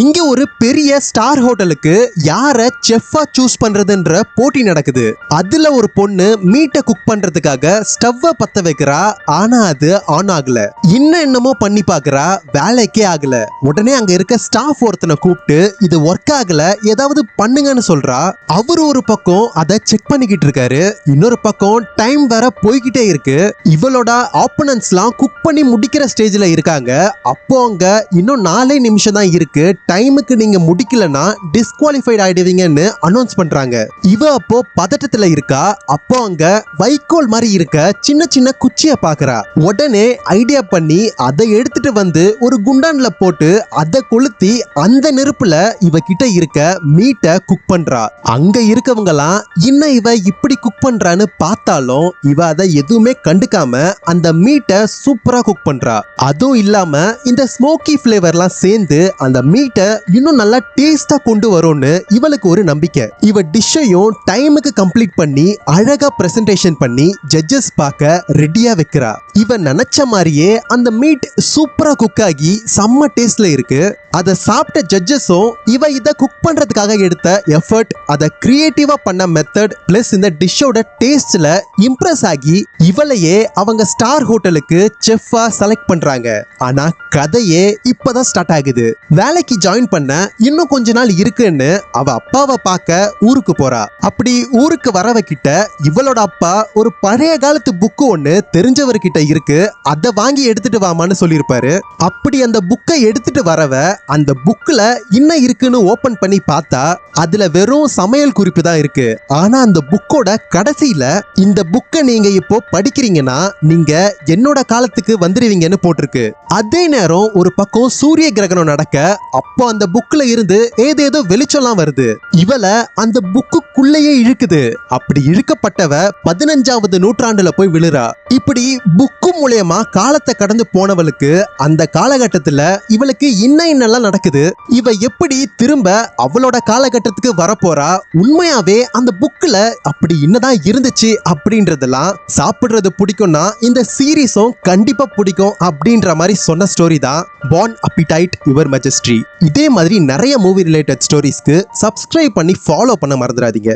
இங்க ஒரு பெரிய ஸ்டார் ஹோட்டலுக்கு யார செஃப்பா சூஸ் பண்றதுன்ற போட்டி நடக்குது. அதுல ஒரு பொண்ணு மீட்டை குக் பண்றதுக்காக ஸ்டவ்வை பத்த வைக்கிறா. ஆனா அது ஆன் ஆகல. இன்னும் என்னமோ பண்ணி பாக்குறா, வேலைக்கே ஆகல. உடனே அங்க இருக்க ஸ்டாஃப் ஒருத்தனை கூப்பிட்டு இது ஒர்க் ஆகல, ஏதாவது பண்ணுங்கன்னு சொல்றா. அவரு ஒரு பக்கம் அதை செக் பண்ணிக்கிட்டு இருக்காரு. இன்னொரு பக்கம் டைம் வேற போய்கிட்டே இருக்கு. இவளோட ஆப்போனன்ட்ஸ்லாம் குக் பண்ணி முடிக்கிற ஸ்டேஜ்ல இருக்காங்க. அப்போ அங்க இன்னும் 4 நிமிஷம் தான் இருக்கு, டைமுக்கு நீங்க முடிக்கலனா டிஸ்குவாலிஃபைட் ஆயிடுவீங்கன்னு அனௌன்ஸ் பண்றாங்க. இவ அப்போ பதட்டத்துல இருக்கா. அப்போ அங்க வைக்கோல் மாதிரி இருக்க சின்ன சின்ன குச்சிய பாக்குறா. உடனே ஐடியா பண்ணி அதை எடுத்துட்டு வந்து ஒரு குண்டான்ல போட்டு அதை கொளுத்தி அந்த நெருப்புல இவ கிட்ட இருக்க மீட்டை குக் பண்றா. அங்க இருக்கவங்கலாம் இன்னும் இவ இப்படி குக் பண்றான்னு பார்த்தாலும் இவ அதை எதுவுமே கண்டுக்காம அந்த மீட்டை சூப்பரா குக் பண்றா. அதுவும் இல்லாம இந்த ஸ்மோக்கி ஃபிளேவர்லாம் சேர்ந்து அந்த மீட்டை இன்னும் நல்லா டேஸ்டா கொண்டு வரும்னு இவளுக்கு ஒரு நம்பிக்கை. இவ டிஷ்ஷையும் டைமுக்கு கம்ப்ளீட் பண்ணி அழகா பிரசன்டேஷன் பண்ணி ஜட்ஜஸ் பார்க்க ரெடியா வைக்கிறா. இவ நினைச்ச மாதிரியே அந்த மீட் சூப்பரா குக் ஆகி செம்ம டேஸ்ட்ல இருக்கு. அதை சாப்பிட்ட ஜட்ஜஸும் இவ இதை குக் பண்றதுக்காக எடுத்த எஃபர்ட், அதை கிரியேட்டிவா பண்ண மெத்தட் பிளஸ் இந்த டிஷ்ஷோட டேஸ்ட்ல இம்ப்ரெஸ் ஆகி இவளையே அவங்க ஸ்டார் ஹோட்டலுக்கு செஃப்பா செலக்ட் பண்றாங்க. ஆனா கதையே இப்பதான் ஸ்டார்ட் ஆகுது. வேலைக்கு ஜாயின் பண்ண இன்னும் கொஞ்ச நாள் இருக்குன்னு அவ அப்பாவை பார்க்க ஊருக்கு போறா. அப்படி ஊருக்கு வரவகிட்ட இவளோட அப்பா ஒரு பழைய காலத்து புக்கு ஒண்ணு தெரிஞ்சவர்கிட்ட இருக்கு, அதை வாங்கி எடுத்துட்டு வாமான்னு சொல்லியிருப்பாரு. அப்படி அந்த புக்கை எடுத்துட்டு வரவ அந்த புக்ல என்ன இருக்குன்னு ஓபன் பண்ணி பார்த்தா அதுல வெறும் சமையல் குறிப்பு தான் இருக்கு. ஆனா அந்த புக்கோட கடைசியில இந்த புக்கை நீங்க இப்போ படிக்கிறீங்கன்னா நீங்க என்னோட காலத்துக்கு வந்துருவீங்கன்னு போட்டிருக்கு. அதே நேரம் ஒரு பக்கம் சூரிய கிரகணம் நடக்க அப்போ அந்த புக்ல இருந்து ஏதேதோ வெளிச்சம்லாம் வருது. இவள அந்த புக்குக்குள்ளேயே இழுக்குது. அப்படி இழுக்கப்பட்டவ 15வது நூற்றாண்டுல போய் விழுறா. இப்படி புக்கு மூலமா காலத்தை கடந்து போனவளுக்கு அந்த காலகட்டத்துல இவளுக்கு இன்னெல்லாம் நடக்குது. இவ எப்படி திரும்ப அவளோட காலகட்டத்துக்கு வரப்போறா, உண்மையாவே அந்த புக்ல அப்படி என்னதான் இருந்துச்சு அப்படின்றதெல்லாம் சாப்பிடுறது பிடிக்கும்னா இந்த சீரீஸும் கண்டிப்பா பிடிக்கும் அப்படின்ற மாதிரி சொன்ன ஸ்டோரி தான் பார்ன் அப்படைட் யுவர் மெஜஸ்டி. இதே மாதிரி நிறைய மூவி ரிலேட்டட் ஸ்டோரிஸ்க்கு சப்ஸ்கிரைப் பண்ணி ஃபாலோ பண்ண மறந்துடாதீங்க.